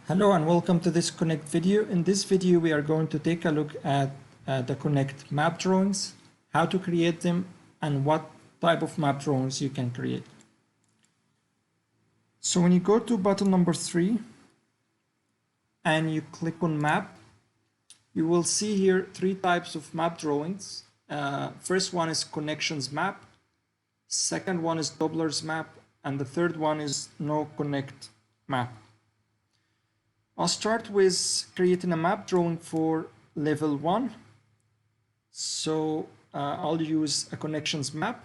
Hello and welcome to this Qnect video. In this video, we are going to take a look at the Qnect map drawings, how to create them, and what type of map drawings you can create. So when you go to button number 3 and you click on map, you will see here three types of map drawings. First one is connections map, second one is Doppler's map, and the third one is no Qnect map. I'll start with creating a map drawing for level 1. So I'll use a connections map.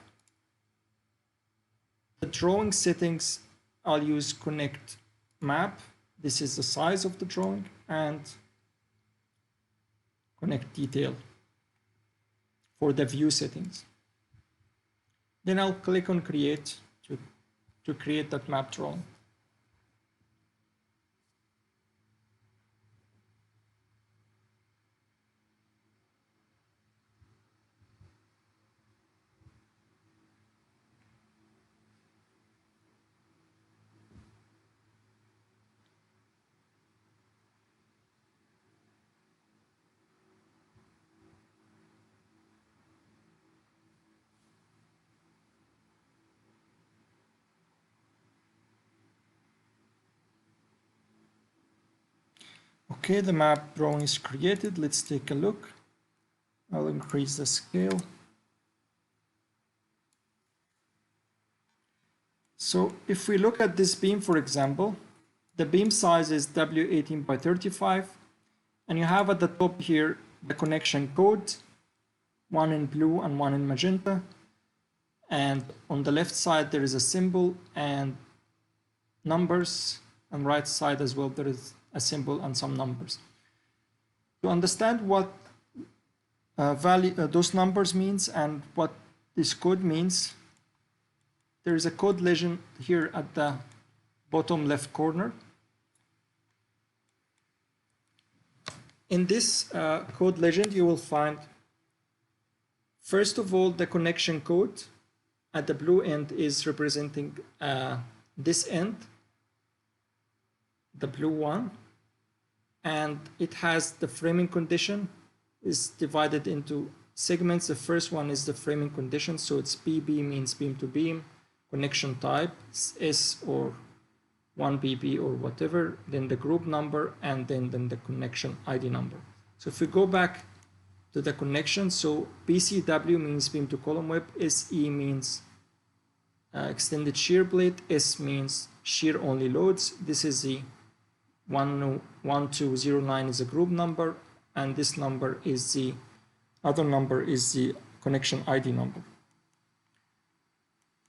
The drawing settings, I'll use Qnect map. This is the size of the drawing, and Qnect detail for the view settings. Then I'll click on create to create that map drawing. Okay, the map drawing is created. Let's take a look. I'll increase the scale. So if we look at this beam, for example, the beam size is W18 by 35, and you have at the top here the connection code, one in blue and one in magenta, and on the left side there is a symbol and numbers, and right side as well there is a symbol and some numbers. To understand what those numbers means and what this code means, there is a code legend here at the bottom left corner. In this code legend, you will find, first of all, the connection code at the blue end is representing this end, the blue one, and it has the framing condition is divided into segments. The first one is the framing condition, so it's BB means beam to beam, connection type S or 1BB or whatever, then the group number, and then the connection ID number. So if we go back to the connection, so BCW means beam to column web, SE means extended shear plate, S means shear only loads. This is the 1209 is a group number, and this number is the other number is the connection ID number.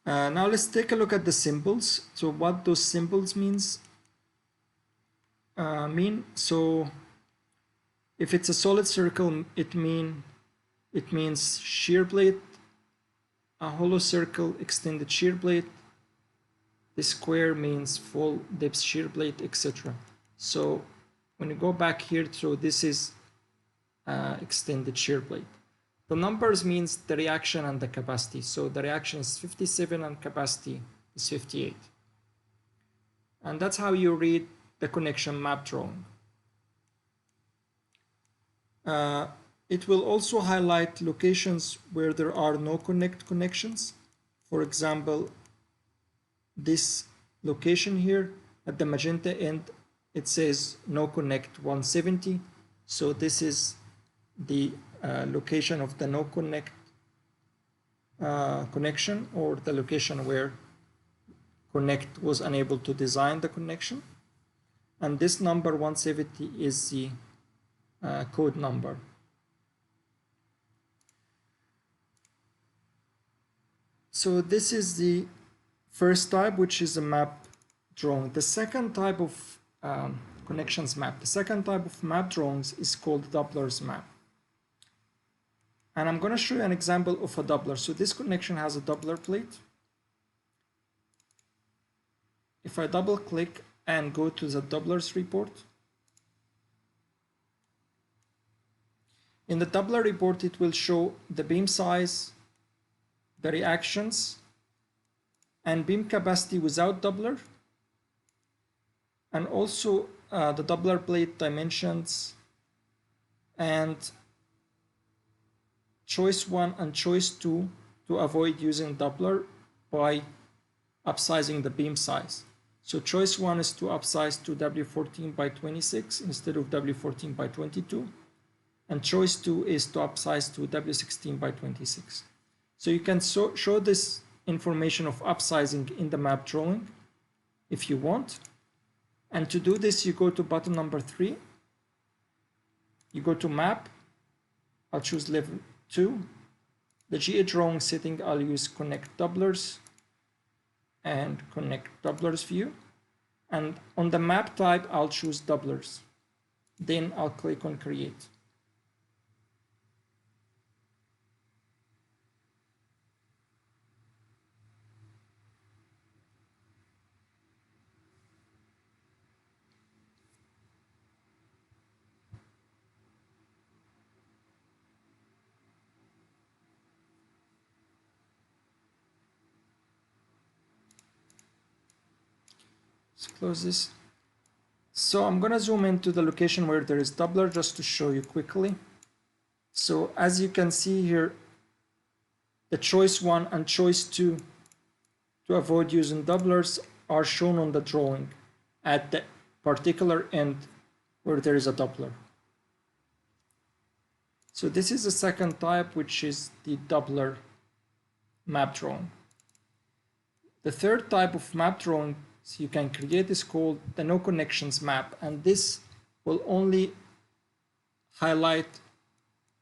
Now let's take a look at the symbols. So what those symbols mean. So if it's a solid circle, it means shear plate. A hollow circle, extended shear plate. The square means full depth shear plate, etc. So when you go back here, so this is extended shear plate. The numbers means the reaction and the capacity. So the reaction is 57 and capacity is 58. And that's how you read the connection map drawing. It will also highlight locations where there are no Qnect connections. For example, this location here at the magenta end, it says no Qnect 170. So this is the location of the no Qnect connection, or the location where Qnect was unable to design the connection. And this number 170 is the code number. So this is the first type, which is a map drawing. The second type of connections map, the second type of map drawings is called Doppler's map. And I'm going to show you an example of a Doppler. So this connection has a Doppler plate. If I double click and go to the Doppler's report, in the Doppler report it will show the beam size, the reactions, and beam capacity without Doppler, and also the doubler plate dimensions, and choice 1 and choice 2 to avoid using doubler by upsizing the beam size. So choice 1 is to upsize to W14 by 26 instead of W14 by 22. And choice 2 is to upsize to W16 by 26. So you can show this information of upsizing in the map drawing if you want. And to do this, you go to button number 3. You go to map. I'll choose level 2. The GA drawing setting, I'll use Qnect doublers and Qnect doublers view. And on the map type, I'll choose doublers. Then I'll click on create. Let's close this. So I'm going to zoom into the location where there is doubler just to show you quickly. So as you can see here, the choice 1 and choice 2 to avoid using doublers are shown on the drawing at the particular end where there is a doubler. So this is the second type, which is the doubler map drawing. The third type of map drawing you can create is called the no connections map, and this will only highlight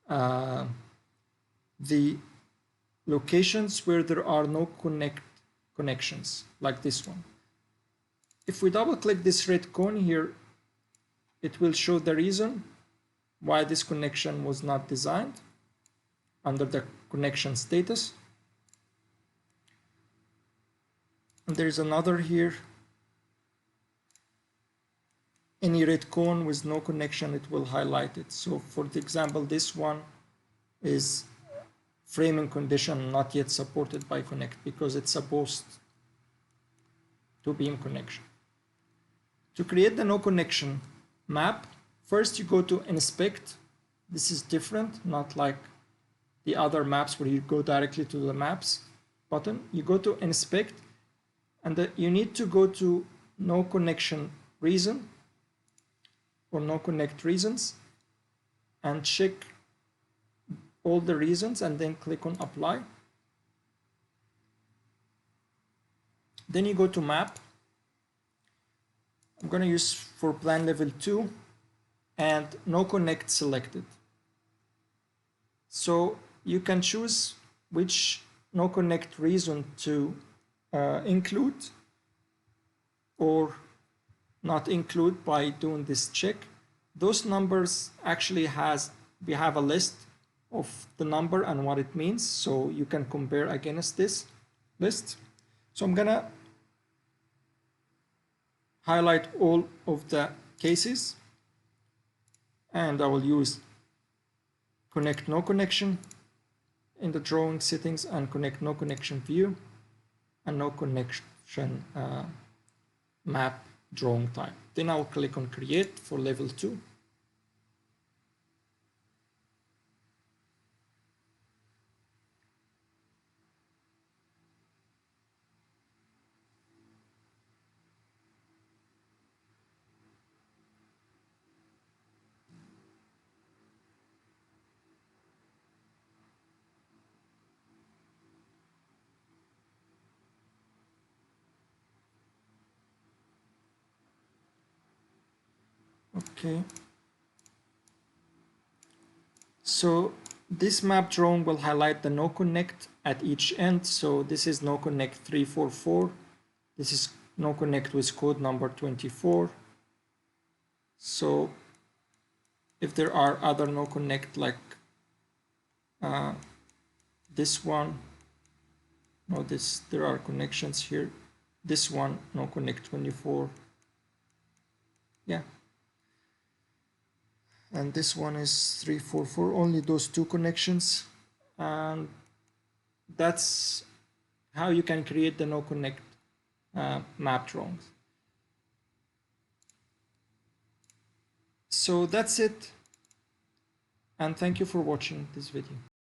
the locations where there are no connections, like this one. If we double click this red cone here, it will show the reason why this connection was not designed under the connection status. And there's another here. Any red cone with no connection, it will highlight it. So for the example, this one is framing condition not yet supported by Qnect because it's supposed to beam connection. To create the no connection map, first you go to inspect. This is different, not like the other maps where you go directly to the maps button. You go to inspect, and you need to go to no connection reason or no connect reasons and check all the reasons and then click on apply. Then you go to map. I'm going to use for plan level 2 and no connect selected. So you can choose which no connect reason to include or not include by doing this check. Those numbers actually we have a list of the number and what it means, so you can compare against this list. So I'm gonna highlight all of the cases, and I will use Qnect no connection in the drawing settings and Qnect no connection view and no connection map drawing type. Then I'll click on create for level 2. Okay. So this map drawing will highlight the no connect at each end. So this is no connect 344. This is no connect with code number 24. So if there are other no connect like this one, no, there are connections here. This one, no connect 24. Yeah. And this one is 344, only those two connections. And that's how you can create the no connect map drawings. So that's it, and thank you for watching this video.